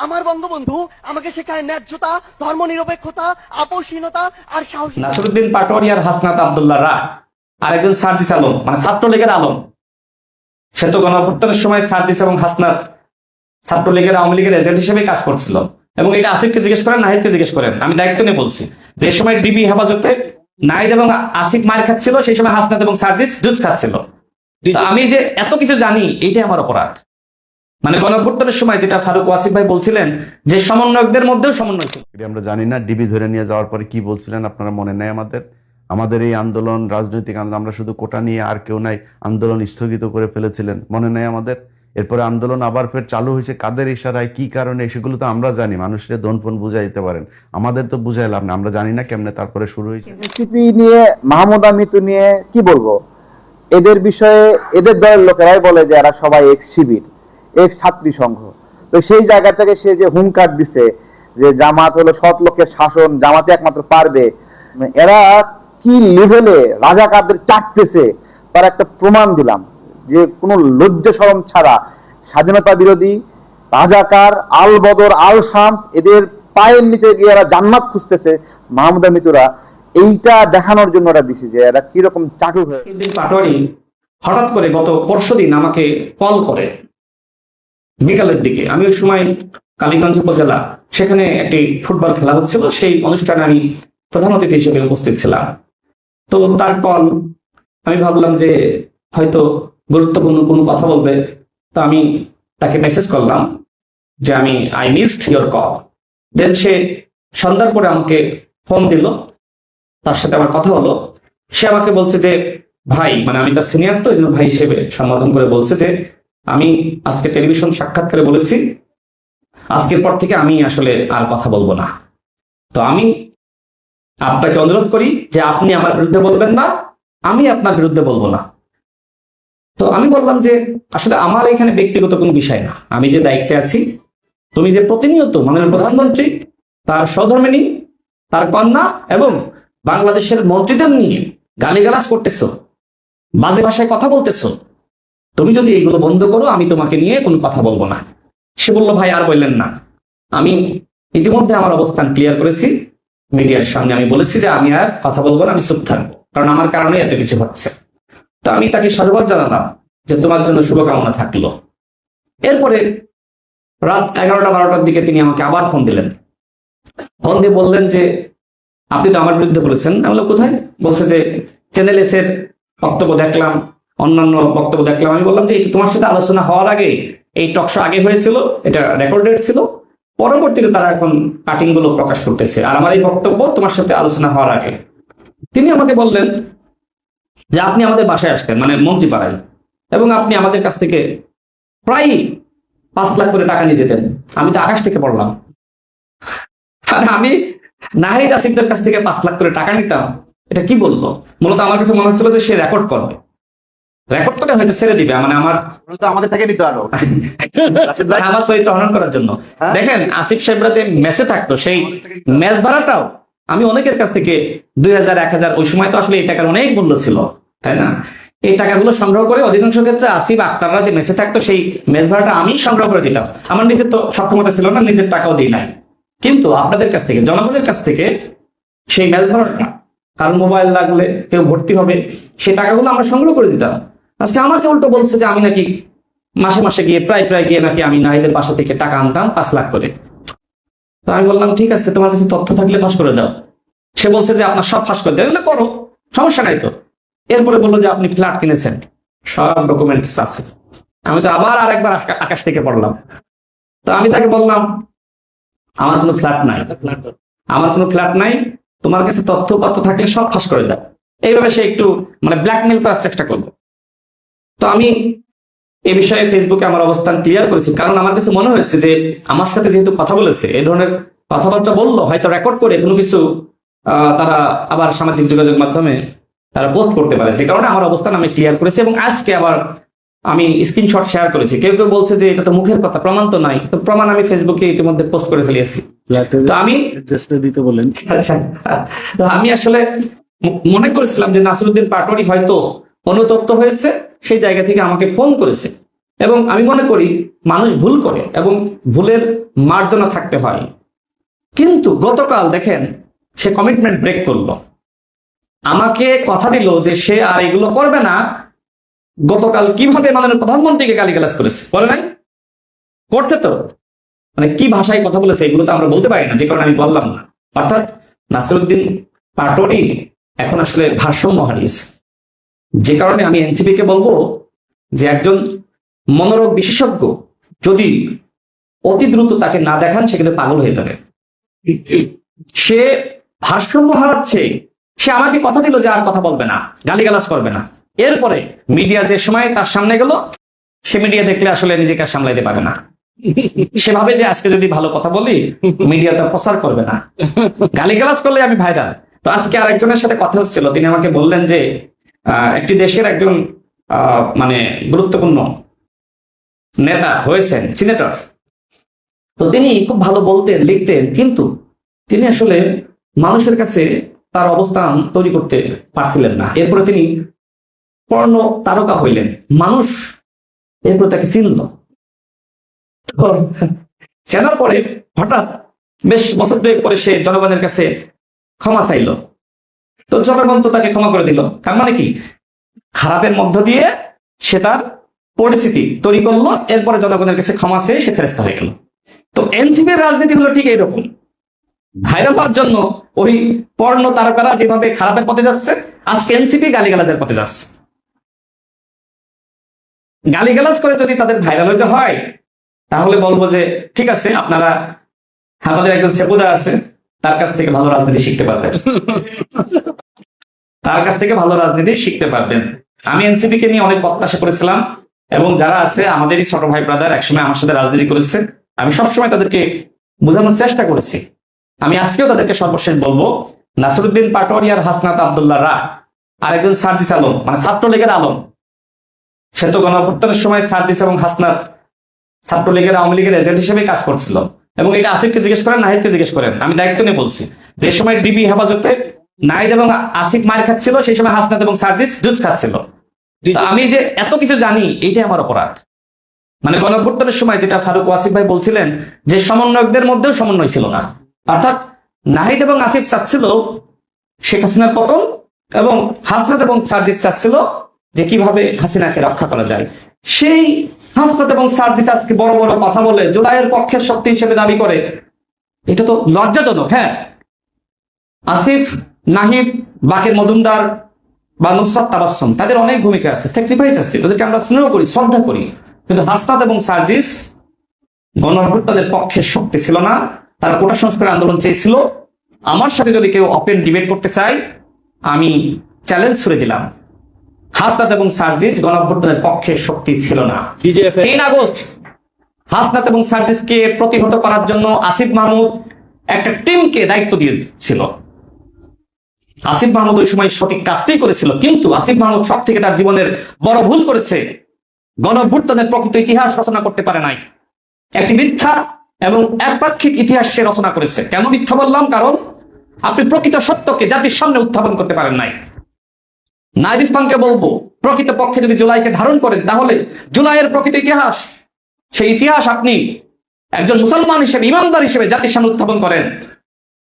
আমার বঙ্গবন্ধু আমাকে শেখায় ন্যায্যতা, ধর্মনিরপেক্ষতা, আপোষহীনতা আর সাহস। নাসিরউদ্দিন পাটোয়ারি আর হাসনাত আব্দুল্লাহ রাহ আর একজন সার্জিস আলম, মানে ছাত্রলীগের আলম, সে তো গণঅভ্যুত্থানের সময় সার্জিস এবং হাসনাত ছাত্রলীগের আওয়ামী লীগের এজেন্ট হিসেবে কাজ করছিল। এবং এটা আসিফকে জিজ্ঞেস করেন, নাহিদকে জিজ্ঞেস করেন, আমি দায়িত্ব নিয়ে বলছি যে সময় ডিবি হেফাজতে নাহিদ এবং আসিফ মার খাচ্ছিল, সেই সময় হাসনাত এবং সার্জিস জুস খাচ্ছিল। তো আমি যে এত কিছু জানি এইটাই আমার অপরাধ। মানে গণঅভ্যুত্থানের সময় যেটা ফারুক ওয়াসিফ ভাই বলছিলেন যে সমন্বয়কদের মধ্যেও সমন্বয় ছিল। আমরা জানি না ডিবি ধরে নিয়ে যাওয়ার পরে কি বলছিলেন আপনারা, মনে নেই আমাদের এই আন্দোলন, রাজনৈতিক আন্দোলন, আমরা শুধু কোটা নিয়ে আর কেউ নাই, আন্দোলন স্থগিত করে ফেলেছিলেন, মনে নেই আমাদের? এরপরে আন্দোলন আবার ফের চালু হয়েছে কাদের ইশারায়, কি কারণে, সেগুলো তো আমরা জানি। মানুষের দনফন বুঝাই দিতে পারেন, আমাদের তো বুঝাই লাভ না, আমরা জানি না কেমনে তারপরে শুরু হয়েছে। এনসিপি নিয়ে, মাহমুদা মিতু নিয়ে কি বলবো, এদের বিষয়ে এদের দলের লোকেরাই বলে যে এরা সবাই এক্স শিবির, এক্স ছাত্রী সংঘ। তো সেই জায়গা থেকে সে যে হুঙ্কার দিছে যে জামাত হলো সৎ লোকের শাসন, জামাতে একমাত্র পারবে, এরা কি লেভেলে রাজাকারদের চাটতেছে তার একটা প্রমাণ দিলাম। যে কোনো লজ্জা শরম ছাড়া স্বাধীনতা বিরোধী রাজাকার, আল বদর, আল শামস, এদের পায়ের নিচে গিয়ে এরা জান্নাত খুঁজতেছে মাহমুদা মিতুরা। এইটা দেখানোর জন্য ওরা দিছে যে এরা কিরকম চাটু হয়ে। পাটোয়ারি হঠাৎ করে গত পরশুদিন আমাকে কল করে বিকালের দিকে। আমি ওই সময় কালীগঞ্জ উপজেলা, সেখানে একটি ফুটবল খেলা হচ্ছিল, সেই অনুষ্ঠানে আমি প্রধান অতিথি হিসেবে উপস্থিত ছিলাম। তো তার কল, আমি ভাবলাম যে হয়তো গুরুত্বপূর্ণ কোনো কথা বলবে। তো আমি তাকে মেসেজ করলাম যে আই মিসড ইয়োর কল। দেন সে সন্ধ্যার পরে আমাকে ফোন দিল, তার সাথে আমার কথা হলো। সে আমাকে বলছে যে ভাই, মানে আমি তার সিনিয়র, তো এই জন্য ভাই হিসেবে সম্বোধন করে বলছে যে আমি আজকে টেলিভিশন সাক্ষাৎকারে বলেছি আজকের পর থেকে আমি আসলে আর কথা বলবো না। তো আমি আপনাকে অনুরোধ করি যে আপনি আমার বিরুদ্ধে বলবেন না, আমি আপনার বিরুদ্ধে বলবো না। তো আমি বললাম যে আসলে আমার এখানে ব্যক্তিগত কোনো বিষয় না, আমি যে দায়িত্বে আছি, তুমি যে প্রতিনিয়ত মাননীয় প্রধানমন্ত্রী, তার সহধর্মিণী, তার কন্যা এবং বাংলাদেশের মন্ত্রীদের নিয়ে গালিগালাজ করতেছো, বাজে ভাষায় কথা বলতেছো, তুমি যদি এইগুলো বন্ধ করো আমি তোমাকে নিয়ে কোনো কথা বলবো না। সে বলল ভাই আর বললেন না, আমি ইতিমধ্যে আমার অবস্থান ক্লিয়ার করেছি মিডিয়ার সামনে, আমি বলেছি যে আমি আর কথা বলবো না, আমি চুপ থাকবো, কারণ আমার কারণে এত কিছু হচ্ছে। তো আমি তাকে সাধুবাদ জানালাম যে তোমার জন্য শুভকামনা থাকলো। এরপরে রাত 11টা-12টার দিকে তিনি আমাকে আবার ফোন দিলেন। ফোন দিয়ে বললেন যে আপনি তো আমার বিরুদ্ধে বলেছেন। আমি বললাম কোথায়? বলছে যে চ্যানেল এস এর বক্তব্য দেখলাম, অন্যান্য বক্তব্য দেখলাম। আমি বললাম যে তোমার সাথে আলোচনা হওয়ার আগে এই টকশো আগে হয়েছিল, এটা রেকর্ডেড ছিল, পরবর্তীতে তারা এখন কাটিং গুলো প্রকাশ করতেছে, আর আমার এই বক্তব্য তোমার সাথে আলোচনা হওয়ার আগে। তিনি আমাকে বললেন যে আপনি আমাদের বাসায় আসতেন, মানে মন্ত্রীপাড়ায়, এবং আপনি আমাদের কাছ থেকে প্রায় 5 লাখ করে টাকা নিয়ে যেতেন। আমি তো আকাশ থেকে পড়লাম, আর আমি নাহিদ আসিফদের কাছ থেকে 5 লাখ করে টাকা নিতাম। এটা কি বললো? মূলত আমার কাছে মনে হচ্ছিল যে সে রেকর্ড করবে, রেকর্ড করে হয়তো ছেড়ে দিবে, মানে আমাদের থেকে নিতে আরো আমার চরিত্র হনন করার জন্য। দেখেন আসিফ সাহেবরা যে মেসে থাকতো, সেই মেস ভাড়াটাও আমি অনেকের কাছ থেকে 2000, 1000, ওই সময় তো আসলে এই টাকার অনেক মূল্য ছিল, তাই না? এই টাকাগুলো সংগ্রহ করে অধিকাংশ ক্ষেত্রে আসিফ আক্তাররা যে মেসে থাকতো সেই মেস ভাড়াটা আমি সংগ্রহ করে দিতাম। আমার নিজের তো সক্ষমতা ছিল না, নিজের টাকাও দিই নাই, কিন্তু আপনাদের কাছ থেকে, জনগণের কাছ থেকে সেই মেস ভাড়াটা, কারণ মোবাইল লাগলে কেউ ভর্তি হবে, সেই টাকাগুলো আমরা সংগ্রহ করে দিতাম। আজকে আমাকে উল্টো বলছে যে আমি নাকি মাসে মাসে গিয়ে প্রায় গিয়ে নাকি আমি নাহিদের বাসা থেকে টাকা আনতাম 5 লাখ করে। তো আমি বললাম ঠিক আছে, তোমার কাছে তথ্য থাকলে ফাঁস করে দাও। সে বলছে যে আপনার সব ফাঁস করে দেয়, করো, সমস্যা নাই তো। এরপরে বললো যে আপনি ফ্ল্যাট কিনেছেন, সব ডকুমেন্টস আছে। আমি তো আবার আরেকবার আকাশ থেকে পড়লাম। তো আমি তাকে বললাম আমার কোনো ফ্ল্যাট নাই, আমার কোনো ফ্ল্যাট নাই, তোমার কাছে তথ্য পাত্র থাকলে সব ফাঁস করে দাও। এইভাবে সে একটু মানে ব্ল্যাকমেল করার চেষ্টা করলো। তো আমি এ বিষয়ে ফেসবুকে আমার অবস্থান ক্লিয়ার করেছি, কারণ আমার কাছে মনে হয়েছে যে আমার সাথে যেহেতু কথা বলেছে, এই ধরনের কথাবার্তা বললো, হয়তো রেকর্ড করে কোনো কিছু তারা আবার সামাজিক যোগাযোগ মাধ্যমে তারা পোস্ট করতে পারে। যে কারণে আমার অবস্থান আমি ক্লিয়ার করেছি, এবং আজকে আবার আমি স্ক্রিনশট শেয়ার করেছি। কেউ কেউ বলছে যে এটা তো মুখের কথা, প্রমাণ তো নাই। তো প্রমাণ আমি ফেসবুকে ইতিমধ্যে পোস্ট করে ফেলিয়েছি। তো আমি দিতে বলেন। আচ্ছা, তো আমি আসলে মনে করেছিলাম যে নাসিরউদ্দিন পাটোয়ারি হয়তো অনুতপ্ত হয়েছে, সেই জায়গা থেকে আমাকে ফোন করেছে এবং আমি মনে করি মানুষ ভুল করে এবং ভুলের মার্জনা থাকতে হয়। কিন্তু গতকাল দেখেন সে কমিটমেন্ট ব্রেক করলো, আমাকে কথা দিল যে সে আর এগুলো করবে না। গতকাল কিভাবে মাননীয় প্রধানমন্ত্রীকে গালিগালাজ করেছে, বলে নাই? করছে তো, মানে কি ভাষায় কথা বলেছে এগুলো তো আমরা বলতে পারি না, যে কারণে আমি বললাম না। অর্থাৎ নাসিরউদ্দিন পাটোয়ারি এখন আসলে ভারসাম্য হারিয়েছে। যে কারণে আমি এনসিপি কে বলবো যে একজন মনোরোগ বিশেষজ্ঞ যদি অতি দ্রুত তাকে না দেখান সে কিন্তু পাগল হয়ে যাবে। সে ভারসাম্য হারাচ্ছে। সে আমাকে কথা দিল যে আর কথা বলবে না, গালিগালাজ করবে না। এরপরে মিডিয়া যে সময় তার সামনে গেল, সে মিডিয়া দেখলে আসলে নিজেকে আর সামলাইতে পারে না। সে ভাবে যে আজকে যদি ভালো কথা বলি মিডিয়া তার প্রচার করবে না, গালিগালাজ করলে আমি ভাইরাল। তো আজকে আরেকজনের সাথে কথা হচ্ছিল, তিনি আমাকে বললেন যে একটি দেশের একজন মানে গুরুত্বপূর্ণ নেতা হয়েছেন, সিনেটর। তো তিনি খুব ভালো বলতেন, লিখতেন, কিন্তু তিনি আসলে মানুষের কাছে তার অবস্থান তৈরি করতে পারছিলেন না। এরপরে তিনি পর্ণ তারকা হইলেন, মানুষ এরপর তাকে চিনল। তো চেনার পরে হঠাৎ বেশ বছর দুয়েক পরে সে জনগণের কাছে ক্ষমা চাইল। তো জনগণ তো তাকে ক্ষমা করে দিল। তার মানে কি, খারাপের মধ্য দিয়ে সে তার পরিস্থিতি তৈরি করলো, এরপরে জনগণের কাছে ক্ষমা চেয়ে সে ফেরেস্তা হয়ে গেল। তো এনসিপির রাজনীতি হলো ঠিক এইরকম, ভাইরাল হওয়ার জন্য ওই পর্ণ তারকারা যেভাবে খারাপের পথে যাচ্ছে, আজকে এনসিপি গালিগালাজের পথে যাচ্ছে। গালিগালাজ করে যদি তাদের ভাইরাল হইতে হয় তাহলে বলবো যে ঠিক আছে, আপনারা, আমাদের একজন সেপুদা আছে, তার কাছ থেকে ভালো রাজনীতি শিখতে পারবেন, তার কাছ থেকে ভালো রাজনীতি শিখতে পারবেন। আমি এনসিপি কে নিয়ে অনেক প্রত্যাশা করেছিলাম, এবং যারা আছে আমাদেরই ছোট ভাই ব্রাদার, একসময় আমার সাথে রাজনীতি করেছে, আমি সবসময় তাদেরকে বোঝানোর চেষ্টা করেছি। আমি আজকেও তাদেরকে সর্বশেষ বলবো, নাসিরউদ্দিন পাটোয়ারি আর হাসনাত আব্দুল্লাহ রা আর একজন সার্জিস আলম, মানে ছাত্রলীগের আলম, সে তো গণঅভ্যুত্থানের সময় সার্জিস এবং হাসনাত ছাত্রলীগের আওয়ামী লীগের এজেন্ট হিসেবে কাজ করছিল। এবং এটা আসিফকে জিজ্ঞেস করেন, নাহিদকে জিজ্ঞেস করেন, আমি দায়িত্ব নিয়ে বলছি। যে সময় ডিবি হেফাজতে নাহিদ এবং আসিফ মার খাচ্ছিল, সেই সময় হাসনাত এবং সার্জিস জুস খাচ্ছিল। তো আমি যে এত কিছু জানি, এইটাই আমার অপরাধ। মানে গণঅভ্যুত্থানের সময় যেটা ফারুক ওয়াসিফ ভাই বলছিলেন যে সমন্বয়কদের মধ্যেও সমন্বয় ছিল না, অর্থাৎ নাহিদ এবং আসিফ চাচ্ছিল শেখ হাসিনার পতন, এবং হাসনাত এবং সার্জিস চাচ্ছিল যে কিভাবে হাসিনাকে রক্ষা করা যায়। সেই হাসনাত এবং সার্জিস আজকে বড় বড় কথা বলে জুলাইয়ের পক্ষের শক্তি হিসেবে দাবি করে, এটা তো লজ্জাজনক। হ্যাঁ, আসিফ, নাহিদ, বাকের মজুমদার বা নুসরাত তাবাসসুম, তাদের অনেক ভূমিকা আছে, স্যাক্রিফাইস আছে, তাদেরকে আমরা স্নেহ করি, শ্রদ্ধা করি। কিন্তু হাসনাত এবং সার্জিস গণঅভ্যুত্থানের পক্ষের শক্তি ছিল না, তারা কোটা সংস্কার আন্দোলন চেয়েছিল। আমার সাথে যদি কেউ ওপেন ডিবেট করতে চায়, আমি চ্যালেঞ্জ ছুড়ে দিলাম, হাসনাত এবং সার্জিস গণঅভ্যুত্থানের পক্ষে শক্তি ছিল না। 3 আগস্ট হাসনাত এবং সার্জিসকে প্রতিহত করার জন্য আসিফ মাহমুদ একটা টিমকে দায়িত্ব দিয়েছিল। আসিফ মাহমুদ ওই সময় সঠিক কাজটাই করেছিল, কিন্তু আসিফ মাহমুদ সব থেকে তার জীবনের বড় ভুল করেছে, গণঅভ্যুত্থানের প্রকৃত ইতিহাস রচনা করতে পারে নাই। একটি মিথ্যা এবং একপাক্ষিক ইতিহাস সে রচনা করেছে। কেন মিথ্যা বললাম? কারণ আপনি প্রকৃত সত্যকে জাতির সামনে উত্থাপন করতে পারেন নাই। নাহিদ ইসলামকে বলবো, প্রকৃত পক্ষে যদি জুলাইকে ধারণ করেন, তাহলে জুলাইয়ের প্রকৃত ইতিহাস, সেই ইতিহাস আপনি একজন মুসলমান হিসেবে, ইমানদার হিসেবে জাতির সামনে উত্থাপন করেন।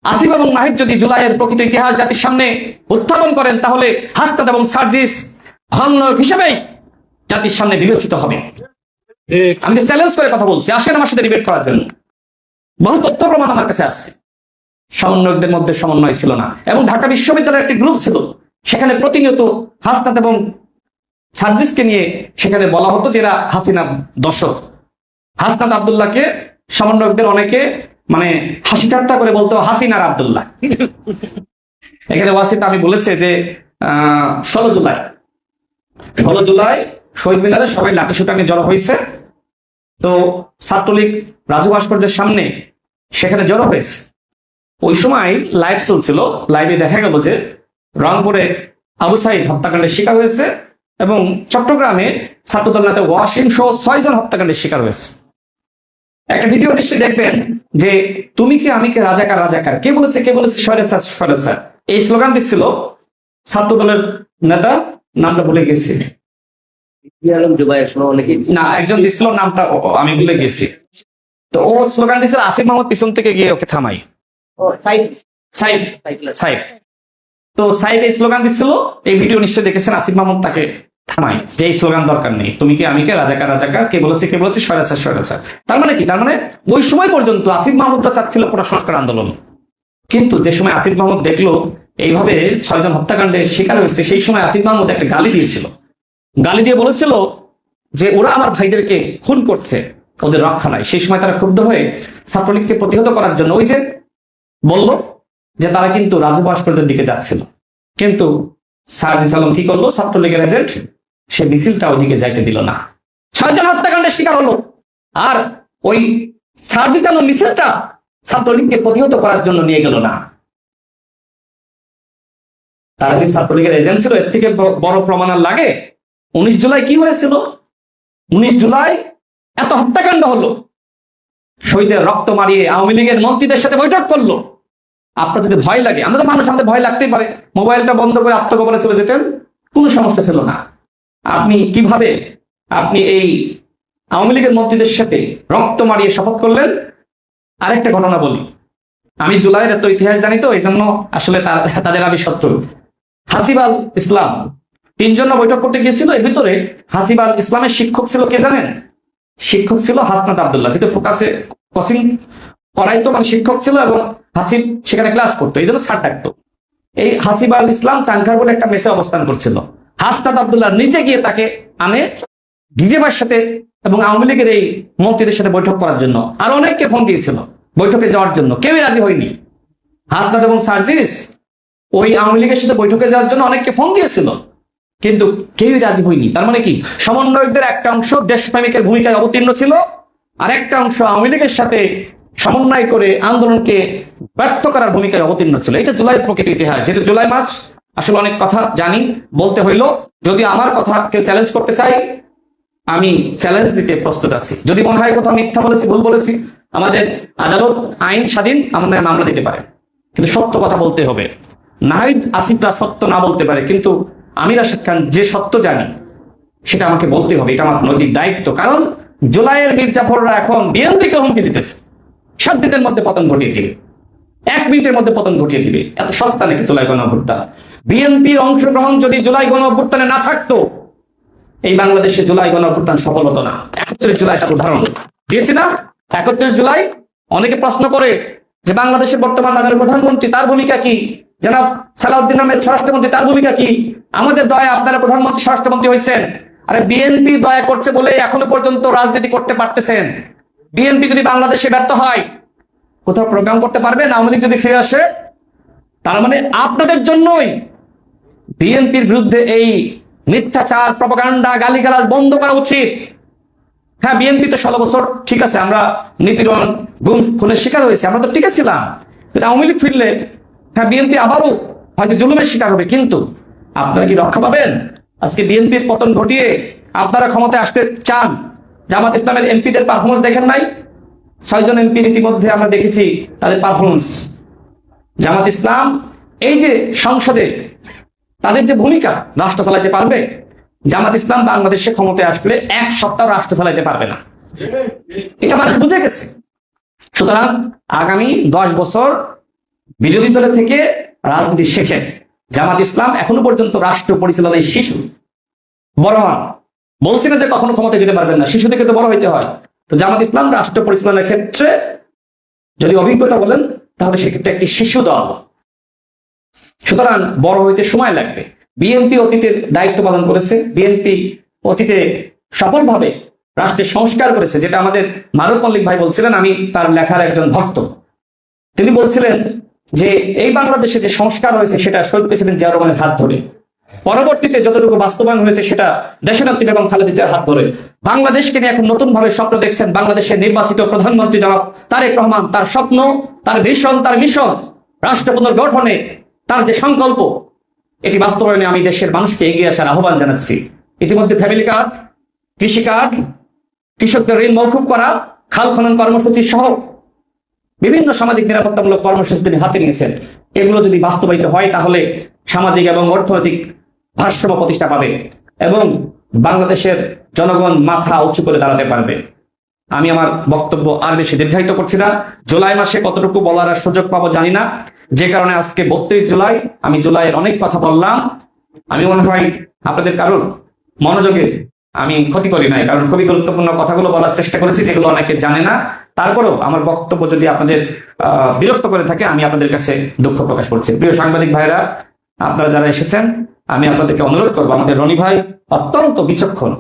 আসিফ এবং নাহিদ যদি জুলাইয়ের প্রকৃত ইতিহাস জাতির সামনে উত্থাপন করেন, তাহলে হাসনাত এবং সার্জিস খলনায়ক হিসেবেই জাতির সামনে বিবেচিত হবে। আমি চ্যালেঞ্জ করে কথা বলছি, আসেন আমার সাথে ডিবেট করার জন্য। বহু তথ্য প্রমাণ আমার কাছে আছে। সমন্বয়কদের মধ্যে সমন্বয় ছিল না, এবং ঢাকা বিশ্ববিদ্যালয়ের একটি গ্রুপ ছিল, সেখানে প্রতিনিয়ত হাসনাত এবং সার্জিসকে নিয়ে সেখানে বলা হতো যে এরা হাসিনা দর্শক। হাসনাত আব্দুল্লাহকে সমন্বয়কদের অনেকে মানে হাসি ঠাট্টা করে বলতো হাসিনার আব্দুল্লাহ। এখানে ওয়াসিফ আমি বলেছে যে 16 জুলাই শহীদ মিনারে সবাই লাঠি সোটা নিয়ে জড়ো হয়েছে। তো ছাত্রলীগ রাজু ভাস্কর্যের সামনে সেখানে জড়ো হয়েছে। ওই সময় লাইভ চলছিল, লাইভে দেখা গেল যে রংপুরে আবু সাইদ হত্যাকাণ্ডের শিকার হয়েছে, এবং চট্টগ্রামে ছাত্রদল নেতা ওয়াসিম সহ 6 জন হত্যাকাণ্ডের শিকার হয়েছে। একটা ভিডিও নিশ্চয়ই দেখবেন যে তুমি কে আমি কে রাজাকার রাজাকার, কে বলেছে স্বৈরাচার স্বৈরাচার, এই স্লোগান দিচ্ছিল ছাত্রদলের নেতা, নামটা ভুলে গেছি, না, একজন দিছিল, নামটা আমি ভুলে গেছি। তো ও স্লোগান দিছিল আসিফ মাহমুদ পিছন থেকে গিয়ে ওকে থামাই। সাইফ সাইফ তো সাইফ এই স্লোগান দিচ্ছিল। এই ভিডিও নিশ্চয়ই দেখেছেন, আসিফ মাহমুদ তাকে থামাই যে এই স্লোগান দরকার নেই, তুমি কে আমি কে, রাজাকার রাজাকার, কে বলেছে স্বৈরাচার স্বৈরাচার। তার মানে কি? তার মানে ওই সময় পর্যন্ত আসিফ মাহমুদরা চাচ্ছিল কোটা সংস্কার আন্দোলন। কিন্তু যে সময় আসিফ মাহমুদ দেখলো এইভাবে 6 জন হত্যাকাণ্ডের শিকার হয়েছে, সেই সময় আসিফ মাহমুদ একটা গালি দিয়েছিল। গালি দিয়ে বলেছিল যে ওরা আমার ভাইদেরকে খুন করছে, ওদের রক্ষা নাই। সেই সময় তারা ক্ষুব্ধ হয়ে ছাত্রলীগকে প্রতিহত করার জন্য ওই যে বলল যে তারা কিন্তু রাজু ভাস্কর্যের দিকে যাচ্ছিল, কিন্তু সার্জিস আলম কি করলো? ছাত্রলীগের এজেন্ট, সে মিছিলটা ওইদিকে যাইতে দিল না। 6 জন হত্যাকাণ্ডের শিকার হলো, আর ওই সার্জিস আলম মিছিলটা ছাত্রলীগকে প্রতিহত করার জন্য নিয়ে গেল না। তারা যে ছাত্রলীগের এজেন্ট ছিল, এর থেকে বড় প্রমাণ আর লাগে? 19 জুলাই কি হয়েছিল? 19 জুলাই এত হত্যাকাণ্ড হলো, শহীদের রক্ত মারিয়ে আওয়ামী লীগের মন্ত্রীদের সাথে বৈঠক করলো। আপনার যদি ভয় লাগে, আমাদের মানুষ, আমাদের ভয় লাগতেই পারে, মোবাইলটা বন্ধ করে আত্মগোপনে চলে যেতেন, কোনো সমস্যা ছিল না। আপনি কিভাবে আপনি এই আওয়ামী লীগের মন্ত্রীদের সাথে রক্ত মারিয়ে শপথ করলেন? আরেকটা ঘটনা বলি, আমি জুলাইয়ের এত ইতিহাস জানি তো, এই জন্য আসলে তাদের আমি শত্রু। হাসিবাল ইসলাম 3 জন বৈঠক করতে গিয়েছিল। এর ভিতরে হাসিবাল ইসলামের শিক্ষক ছিল কে জানেন? শিক্ষক ছিল হাসনাত আব্দুল্লাহ, যেটা ফোকাসে কোচিং করাইতো, মানে শিক্ষক ছিল, এবং হাসিব সেখানে ক্লাস করতো, এই জন্য স্যার ডাকতো। এই হাসিবাল ইসলাম চাঙ্খার বলে একটা মেসে অবস্থান করছিল। হাসনাত আব্দুল্লাহ নিজে গিয়ে তাকে আনে ডিজেবার সাথে এবং আওয়ামী লীগের এই মন্ত্রীদের সাথে বৈঠক করার জন্য। আর অনেককে ফোন দিয়েছিল বৈঠকে যাওয়ার জন্য, কেউই রাজি হয়নি। হাসনাত এবং সার্জিস ওই আওয়ামী লীগের সাথে বৈঠকে যাওয়ার জন্য অনেককে ফোন দিয়েছিল, কিন্তু কেউই রাজি হয়নি। তার মানে কি? সমন্বয়কদের একটা অংশ দেশপ্রেমিকের ভূমিকায় অবতীর্ণ ছিল, আর একটা অংশ আওয়ামী লীগের সাথে সমন্বয় করে আন্দোলনকে ব্যর্থ করার ভূমিকায় অবতীর্ণ ছিল। এটা জুলাইয়ের প্রকৃত ইতিহাস। যেহেতু জুলাই মাস, আসলে অনেক কথা জানি, বলতে হইল। যদি আমার কথা কেউ চ্যালেঞ্জ করতে চাই, আমি চ্যালেঞ্জ দিতে প্রস্তুত আছি। যদি মনে হয় কোথাও মিথ্যা বলেছি, ভুল বলেছি, আমাদের আদালত আইন স্বাধীন, আমাদের মামলা দিতে পারে, কিন্তু সত্য কথা বলতে হবে। নাহিদ আসিফরা সত্য না বলতে পারে, কিন্তু আমি রাশেদ খান যে সত্য জানি সেটা আমাকে বলতে হবে, এটা আমার নৈতিক দায়িত্ব। কারণ জুলাইয়ের মির্জাফররা এখন বিএনপিকে হুমকি দিতেছে 7 দিনের মধ্যে পতন ঘটিয়ে দিবে, 1 মিনিটের মধ্যে পতন ঘটিয়ে দিবে। এত সস্তা নাকি জুলাই গণঅভ্যুত্থান? বিএনপির অংশগ্রহণ যদি জুলাই গণঅভ্যুত্থানে না থাকতো, এই বাংলাদেশে জুলাই গণঅভ্যুত্থান সফল হতো না। 31 জুলাই তার উদাহরণ দিয়েছি না? 31 জুলাই অনেকে প্রশ্ন করে যে বাংলাদেশের বর্তমান মাননীয় প্রধানমন্ত্রী, তার ভূমিকা কি? জনাব সালাউদ্দিন আহমেদ স্বরাষ্ট্রমন্ত্রী, তার ভূমিকা কি? আমাদের দয়া আপনারা প্রধানমন্ত্রী স্বরাষ্ট্রমন্ত্রী হয়েছেন। আরে বিএনপি দয়া করছে বলে এখনো পর্যন্ত রাজনীতি করতে পারতেছেন। বিএনপি যদি বাংলাদেশে ব্যর্থ হয়, কোথাও প্রোগ্রাম করতে পারবেন? আওয়ামী লীগ যদি ফিরে আসে, তার মানে আপনাদের জন্যই বিএনপির বিরুদ্ধে এই মিথ্যাচার, প্রপাগান্ডা, গালিগালাজ বন্ধ করা উচিত। হ্যাঁ, বিএনপি তো 16 বছর ঠিক আছে, আমরা নিপীড়ন, গুম, খুনের শিকার হয়েছি, আমরা তো ঠিক ছিলাম। কিন্তু আওয়ামী লীগ ফিরলে হ্যাঁ, বিএনপি আবারও হয়তো জুলুমের শিকার হবে, কিন্তু আপনারা কি রক্ষা পাবেন? আজকে বিএনপির পতন ঘটিয়ে আপনারা ক্ষমতায় আসতে চান। জামাত ইসলামের এমপিদের পারফরমেন্স দেখেন নাই? 6 জন এমপি ইতিমধ্যে আমরা দেখেছি তাদের পারফরমেন্স। জামাত ইসলাম এই যে সংসদে তাদের যে ভূমিকা, রাষ্ট্র চালাতে পারবে? জামাত ইসলাম বাংলাদেশে ক্ষমতায় আসলে 1 সপ্তাহ রাষ্ট্র চালাতে পারবে না, এটা মানুষ বুঝে গেছে। সুতরাং আগামী 10 বছর বিরোধী দলে থেকে রাজনীতি শেখেন। জামাত ইসলাম এখনো পর্যন্ত রাষ্ট্র পরিচালনায় শিশু, বড় হন। বলছি না যে কখনো ক্ষমতায় যেতে পারবেন না, শিশু থেকে তো বড় হইতে হয়। তো জামাত ইসলাম রাষ্ট্র পরিচালনার ক্ষেত্রে যদি অভিজ্ঞতা বলেন, তাহলে সেক্ষেত্রে একটি শিশু দল। সুতরাং বড় হইতে সময় লাগবে। বিএনপি অতীতে দায়িত্ব পালন করেছে, বিএনপি অতীতে সফলভাবে রাষ্ট্রের সংস্কার করেছে, যেটা আমাদের মারুফ মল্লিক ভাই বলছিলেন, আমি তার লেখার একজন ভক্ত। তিনি বলছিলেন যে এই বাংলাদেশে যে সংস্কার হয়েছে সেটা শহীদ প্রেসিডেন্ট জিয়া রহমানের হাত ধরে, পরবর্তীতে যতটুকু বাস্তবায়ন হয়েছে সেটা দেশনেত্রী বেগম খালেদা জিয়ার হাত ধরে। বাংলাদেশকে নিয়ে এখন নতুন ভাবে স্বপ্ন দেখছেন বাংলাদেশের নির্বাচিত প্রধানমন্ত্রী জনাব তারেক রহমান। তার স্বপ্ন, তার ভিশন, তার মিশন, রাষ্ট্র পুনর্গঠনে তার যে সংকল্প, এটি বাস্তবায়নে আমি দেশের মানুষকে এগিয়ে আসার আহ্বান জানাচ্ছি। ইতিমধ্যে ফ্যামিলি কার্ড, কৃষি কার্ড, কৃষকদের ঋণ মৌকুব করা, খাল খনন কর্মসূচি সহ বিভিন্ন সামাজিক নিরাপত্তামূলক কর্মসূচি তিনি হাতে নিয়েছেন। এগুলো যদি বাস্তবায়িত হয়, তাহলে সামাজিক এবং অর্থনৈতিক ভারসাম্য প্রতিষ্ঠা পাবে এবং বাংলাদেশের জনগণ মাথা উঁচু করে দাঁড়াতে পারবে। আমি আমার বক্তব্য আর বেশি দীর্ঘায়িত করছি না। জুলাই মাসে কতটুকু বলার আর সুযোগ পাবো জানি না, যে কারণে আজকে 32 জুলাই আমি জুলাইয়ের অনেক কথা বললাম। আমি মনে হয় আপনাদের কারোর মনোযোগে আমি ক্ষতি করি নাই, কারণ খুবই গুরুত্বপূর্ণ কথাগুলো বলার চেষ্টা করেছি যেগুলো অনেকে জানে না। তারপরেও আমার বক্তব্য যদি আপনাদের বিরক্ত করে থাকে আমি আপনাদের কাছে দুঃখ প্রকাশ করছি। প্রিয় সাংবাদিক ভাইরা, আপনারা যারা এসেছেন, আমি আপনাদেরকে অনুরোধ করবো, আমাদের রনি ভাই অত্যন্ত বিচক্ষণ,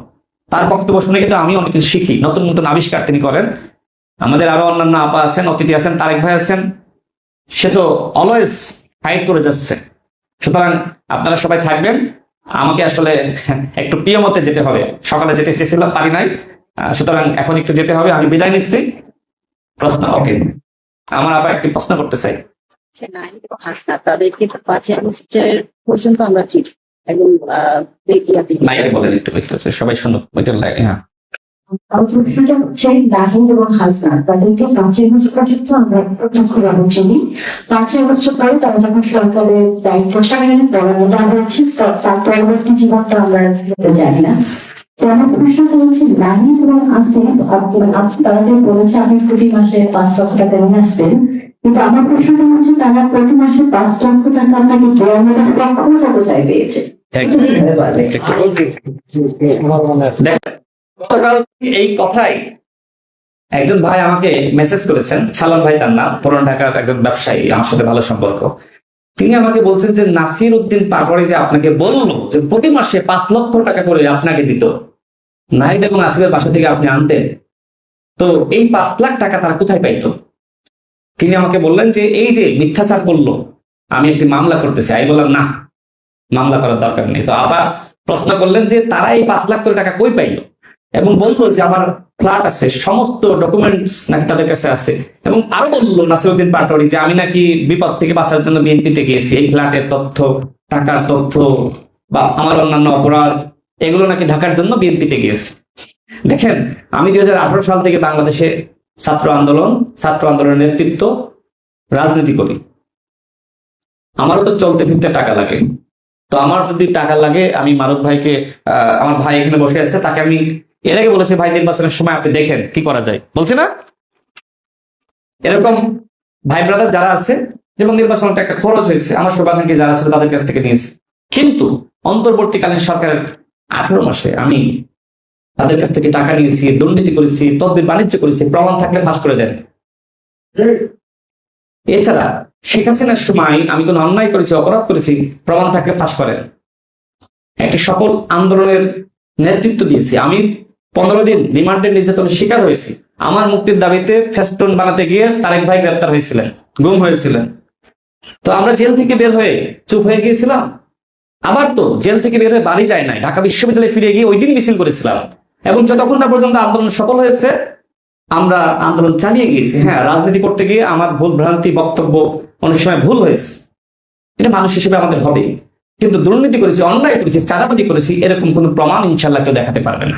তার বক্তব্য শুনে কিন্তু আমি অনেক কিছু শিখি, নতুন নতুন আবিষ্কার তিনি করেন। আমাদের আরো অন্যান্য আপা আছেন, অতিথি আছেন, তারেক ভাই আছেন, সে তো অলওয়েজ ফাইট করে যাচ্ছে। সুতরাং আপনারা সবাই থাকবেন। আমাকে আসলে একটু প্রিয় মতে যেতে হবে, সকালে যেতে চেয়েছিলাম পারি নাই, সুতরাং এখন একটু যেতে হবে। আমি বিদায় নিচ্ছি। প্রশ্ন, ওকে, আমার আবার একটি প্রশ্ন করতে চাই। তাদের কিন্তু 5 আগস্টের পর্যন্ত আমরা চিঠি একদম মাইকে বলেন একটু, সবাই শুনুক। হ্যাঁ, প্রশ্নটা হচ্ছে নাহিদ এবং হাসনাত তাদেরকে 5 আগস্ট পর্যন্ত আমরা প্রত্যক্ষভাবে চিনি। 5 আগস্ট পরে তারা যখন সরকারের দায়িত্ব সামনে পড়ানো হয়েছে, তার পরবর্তী জীবনটা আমরা জানি না। তো আমার প্রশ্নটা হচ্ছে নাহিদ এবং আসিফ, তারা যে বলেছে আপনি প্রতি মাসে 5 লক্ষ টাকা নিয়ে আসবেন, কিন্তু আমার প্রশ্নটা হচ্ছে তারা প্রতি মাসে 5 লক্ষ টাকা আপনাকে দেওয়ার মতো সক্ষমতা কোথায় পেয়েছে? গতকাল এই কথাই একজন ভাই আমাকে মেসেজ করেছেন, সালাম ভাই তার নাম, পুরান ঢাকার একজন ব্যবসায়ী, আমার সাথে ভালো সম্পর্ক। তিনি আমাকে বলছেন যে নাসির উদ্দিন পাটোয়ারি যে আপনাকে বললো যে প্রতি মাসে 5 লক্ষ টাকা করে আপনাকে দিত, নাহিদ এবং আসিফের বাসা থেকে আপনি আনতেন, তো এই 5 লাখ টাকা তারা কোথায় পাইতো? তিনি আমাকে বললেন যে এই যে মিথ্যাচার করলো, আমি একটি মামলা করতেছি। আমি বললাম না, মামলা করার দরকার নেই। তো আবার প্রশ্ন করলেন যে তারা এই 5 লাখ করে টাকা কই পাইলো, এবং বললো যে আমার ফ্ল্যাট আছে, সমস্ত ডকুমেন্টস নাকি তাদের কাছে আছে। এবং আরো বললো নাসিরউদ্দিন পাটোয়ারি যে আমি নাকি বিপদ থেকে বাঁচার জন্য বিএনপিতে গিয়েছি, এই ফ্ল্যাটের তথ্য, টাকার তথ্য বা আমার অন্যান্য অপরাধ, এগুলো নাকি ঢাকার জন্য বিএনপিতে গিয়েছি। দেখেন, আমি 2018 সাল থেকে বাংলাদেশে ছাত্র আন্দোলনের নেতৃত্ব, রাজনীতি করি। আমারও তো চলতে ফিরতে টাকা লাগে। তো আমার যদি টাকা লাগে, আমি মারুফ ভাইকে, আমার ভাই এখানে বসে আছে, তাকে আমি এর আগে বলেছি ভাই নির্বাচনের সময় আপনি দেখেন কি করা যায়, বলছে না? এরকম ভাই ব্রাদার যারা আছে, যেমন নির্বাচনটা একটা খরচ হয়েছে, আমার সৌভাগ্য যারা ছিল তাদের কাছ থেকে নিয়েছি। কিন্তু অন্তর্বর্তীকালীন সরকারের 18 মাসে আমি তাদের কাছ থেকে টাকা নিয়েছি, দুর্নীতি করেছি, তদবির বাণিজ্য করেছি, প্রমাণ থাকলে ফাঁস করে দেন। এছাড়া শেখ হাসিনার সময় আমি কোনো অন্যায় করেছি, অপরাধ করেছি, প্রমাণ থাকলে ফাঁস করেন। একটি সফল আন্দোলনের নেতৃত্ব দিয়েছি। আমি 15 দিন রিমান্ডের নির্যাতনের শিকার হয়েছি। আমার মুক্তির দাবিতে ফেস্টুন বানাতে গিয়ে তারেক ভাই গ্রেপ্তার হয়েছিলেন, গুম হয়েছিলেন। তো আমরা জেল থেকে বের হয়ে চুপ হয়ে গিয়েছিলাম। আবার তো জেল থেকে বের হয়ে বাড়ি যায় নাই, ঢাকা বিশ্ববিদ্যালয়ে ফিরে গিয়ে ওই দিন মিছিল করেছিলাম। এবং যতক্ষণ না পর্যন্ত আন্দোলন সফল হয়েছে আমরা আন্দোলন চালিয়ে গিয়েছি। হ্যাঁ, রাজনীতি করতে গিয়ে আমার ভুল ভ্রান্তি, বক্তব্য অনেক সময় ভুল হয়েছে, এটা মানুষ হিসেবে আমাদের হবে। কিন্তু দুর্নীতি করেছি, অন্যায় করেছি, চাঁদাবাজি করেছি, এরকম কোনো প্রমাণ ইনশাল্লাহ কেউ দেখাতে পারবে না।